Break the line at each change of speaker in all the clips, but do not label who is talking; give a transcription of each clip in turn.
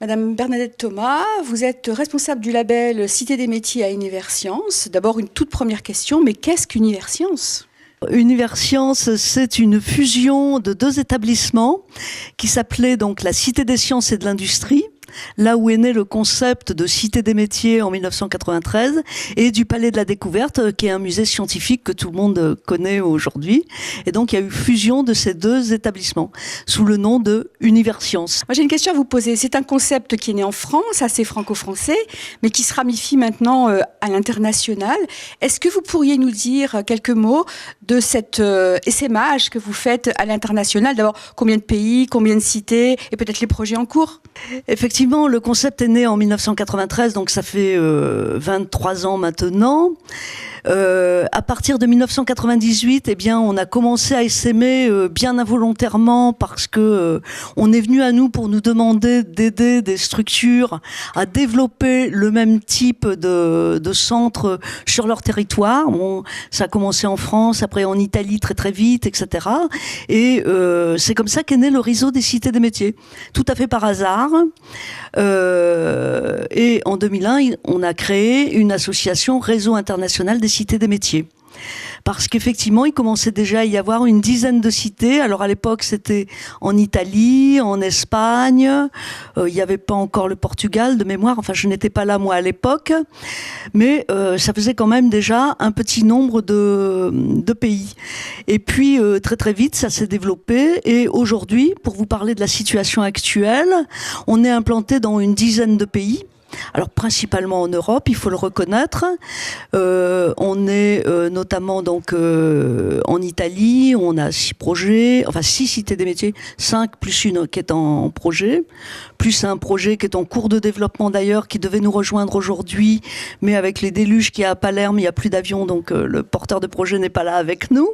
Madame Bernadette Thomas, vous êtes responsable du label Cité des métiers à Universcience. D'abord, une toute première question, mais qu'est-ce qu'Universcience ?
Universcience, c'est une fusion de deux établissements qui s'appelaient donc la Cité des sciences et de l'industrie, là où est né le concept de Cité des métiers en 1993, et du Palais de la Découverte, qui est un musée scientifique que tout le monde connaît aujourd'hui. Et donc, il y a eu fusion de ces deux établissements sous le nom de Universcience.
Moi, j'ai une question à vous poser. C'est un concept qui est né en France, assez franco-français, mais qui se ramifie maintenant à l'international. Est-ce que vous pourriez nous dire quelques mots de cet essaimage que vous faites à l'international? D'abord, combien de pays, combien de cités, et peut-être les projets en cours?
Effectivement, le concept est né en 1993, donc ça fait 23 ans maintenant. À partir de 1998, eh bien, on a commencé à essaimer bien involontairement parce que on est venu à nous pour nous demander d'aider des structures à développer le même type de centre sur leur territoire. Bon, ça a commencé en France, après en Italie très très vite, etc. Et c'est comme ça qu'est né le réseau des cités des métiers, tout à fait par hasard. Et en 2001, on a créé une association Réseau international des cités des métiers. Parce qu'effectivement, il commençait déjà à y avoir une dizaine de cités. Alors à l'époque, c'était en Italie, en Espagne. Il n'y avait pas encore le Portugal de mémoire. Enfin, je n'étais pas là moi à l'époque, mais ça faisait quand même déjà un petit nombre de pays. Et puis très très vite, ça s'est développé. Et aujourd'hui, pour vous parler de la situation actuelle, on est implanté dans une dizaine de pays. Alors principalement en Europe, il faut le reconnaître. On est notamment donc en Italie. On a 6 projets, enfin 6 cités des métiers, 5 plus une qui est en projet, plus un projet qui est en cours de développement d'ailleurs, qui devait nous rejoindre aujourd'hui, mais avec les déluges qu'il y a à Palerme, il n'y a plus d'avion, donc le porteur de projet n'est pas là avec nous.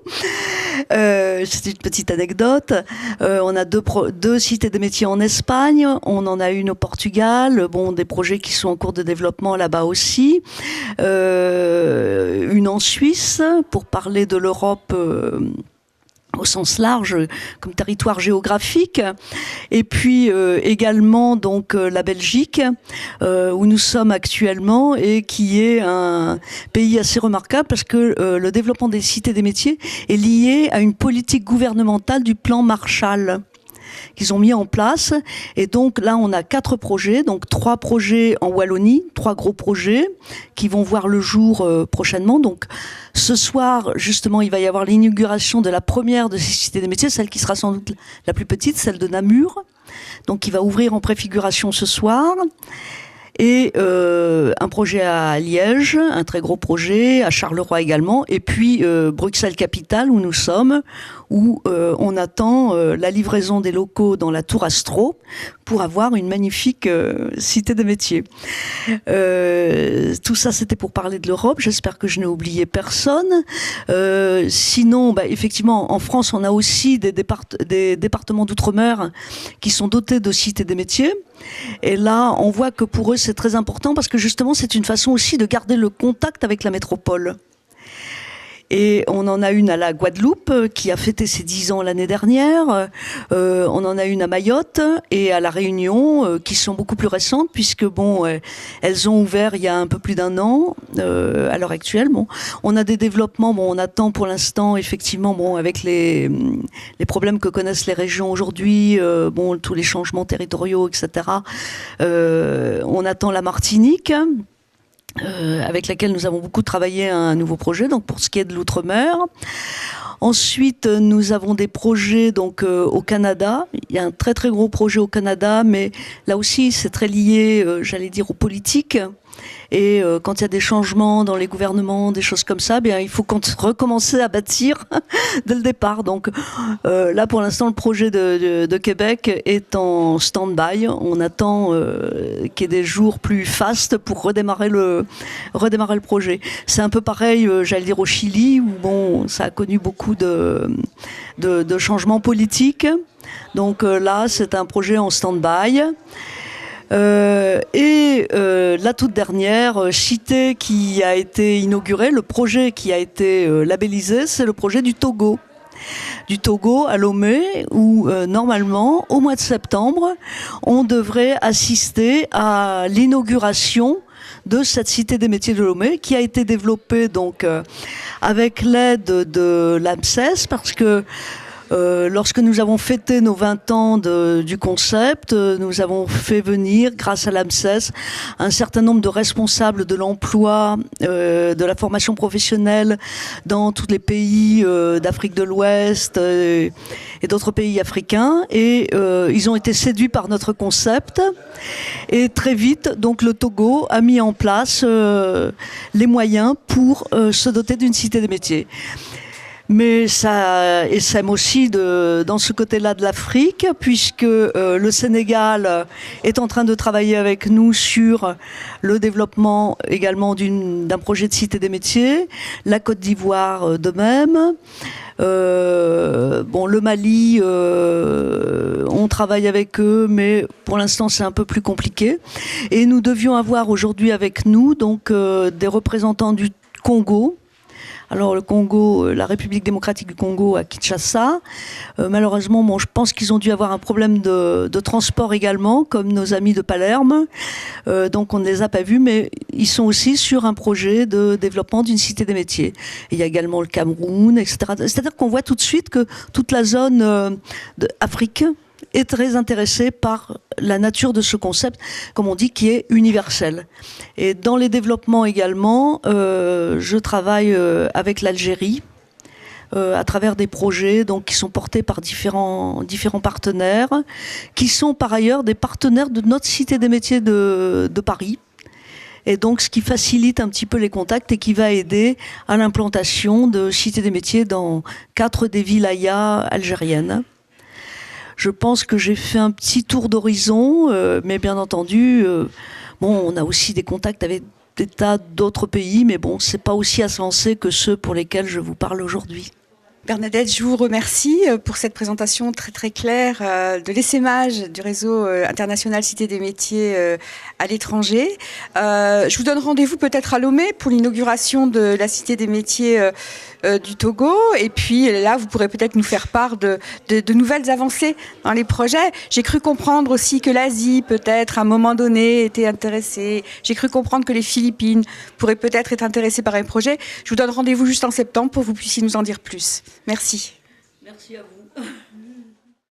C'est une petite anecdote. On a deux cités des métiers en Espagne, on en a une au Portugal, bon, des projets qui sont en cours de développement là-bas aussi. Une en Suisse, pour parler de l'Europe au sens large, comme territoire géographique, et puis également donc la Belgique, où nous sommes actuellement, et qui est un pays assez remarquable parce que le développement des cités des métiers est lié à une politique gouvernementale du plan Marshall qu'ils ont mis en place. Et donc là, on a 4 projets, donc 3 projets en Wallonie, 3 gros projets qui vont voir le jour prochainement. Donc ce soir, justement, il va y avoir l'inauguration de la première de ces cités des métiers, celle qui sera sans doute la plus petite, celle de Namur, donc qui va ouvrir en préfiguration ce soir. Et un projet à Liège, un très gros projet, à Charleroi également, et puis Bruxelles-Capitale, où nous sommes, où on attend la livraison des locaux dans la Tour Astro pour avoir une magnifique cité des métiers. Tout ça, c'était pour parler de l'Europe. J'espère que je n'ai oublié personne. Sinon, effectivement, en France, on a aussi des départements d'outre-mer qui sont dotés de cités des métiers. Et là, on voit que pour eux, c'est très important parce que justement, c'est une façon aussi de garder le contact avec la métropole. Et on en a une à la Guadeloupe qui a fêté ses 10 ans l'année dernière. On en a une à Mayotte et à La Réunion qui sont beaucoup plus récentes puisque elles ont ouvert il y a un peu plus d'1 an à l'heure actuelle. Bon, on a des développements. Bon, on attend pour l'instant effectivement avec les problèmes que connaissent les régions aujourd'hui, tous les changements territoriaux, etc. On attend la Martinique. Avec laquelle nous avons beaucoup travaillé à un nouveau projet, donc pour ce qui est de l'outre-mer. Ensuite, nous avons des projets donc au Canada. Il y a un très très gros projet au Canada, mais là aussi c'est très lié, j'allais dire, aux politiques. Et quand il y a des changements dans les gouvernements, des choses comme ça, il faut recommencer à bâtir dès le départ. Donc là, pour l'instant, le projet de Québec est en stand-by. On attend qu'il y ait des jours plus fastes pour redémarrer le projet. C'est un peu pareil, j'allais dire, au Chili, où ça a connu beaucoup de changements politiques. Donc là, c'est un projet en stand-by. La toute dernière cité qui a été inaugurée, le projet qui a été labellisé, c'est le projet du Togo. du Togo à Lomé, où normalement, au mois de septembre, on devrait assister à l'inauguration de cette cité des métiers de Lomé, qui a été développée donc avec l'aide de l'AMSES, parce que lorsque nous avons fêté nos 20 ans du concept, nous avons fait venir, grâce à l'AMSES, un certain nombre de responsables de l'emploi, de la formation professionnelle dans tous les pays d'Afrique de l'Ouest et d'autres pays africains. Et ils ont été séduits par notre concept. Et très vite, donc, le Togo a mis en place les moyens pour se doter d'une cité des métiers. Mais ça essaime aussi dans ce côté-là de l'Afrique, puisque le Sénégal est en train de travailler avec nous sur le développement également d'un projet de cité des métiers, la Côte d'Ivoire de même. Le Mali, on travaille avec eux, mais pour l'instant c'est un peu plus compliqué. Et nous devions avoir aujourd'hui avec nous donc des représentants du Congo. Alors le Congo, la République démocratique du Congo à Kinshasa, malheureusement, je pense qu'ils ont dû avoir un problème de transport également, comme nos amis de Palerme. Donc on ne les a pas vus, mais ils sont aussi sur un projet de développement d'une cité des métiers. Et il y a également le Cameroun, etc. C'est-à-dire qu'on voit tout de suite que toute la zone d'Afrique est très intéressé par la nature de ce concept, comme on dit, qui est universel. Et dans les développements également, je travaille avec l'Algérie à travers des projets donc, qui sont portés par différents partenaires, qui sont par ailleurs des partenaires de notre cité des métiers de Paris. Et donc, ce qui facilite un petit peu les contacts et qui va aider à l'implantation de cités des métiers dans 4 des wilayas algériennes. Je pense que j'ai fait un petit tour d'horizon, mais bien entendu, on a aussi des contacts avec des tas d'autres pays, mais bon, c'est pas aussi avancé que ceux pour lesquels je vous parle aujourd'hui.
Bernadette, je vous remercie pour cette présentation très très claire de l'essaimage du réseau international Cité des métiers à l'étranger. Je vous donne rendez-vous peut-être à Lomé pour l'inauguration de la Cité des métiers du Togo. Et puis là, vous pourrez peut-être nous faire part de nouvelles avancées dans les projets. J'ai cru comprendre aussi que l'Asie, peut-être, à un moment donné, était intéressée. J'ai cru comprendre que les Philippines pourraient peut-être être intéressées par un projet. Je vous donne rendez-vous juste en septembre pour que vous puissiez nous en dire plus. Merci.
Merci à vous.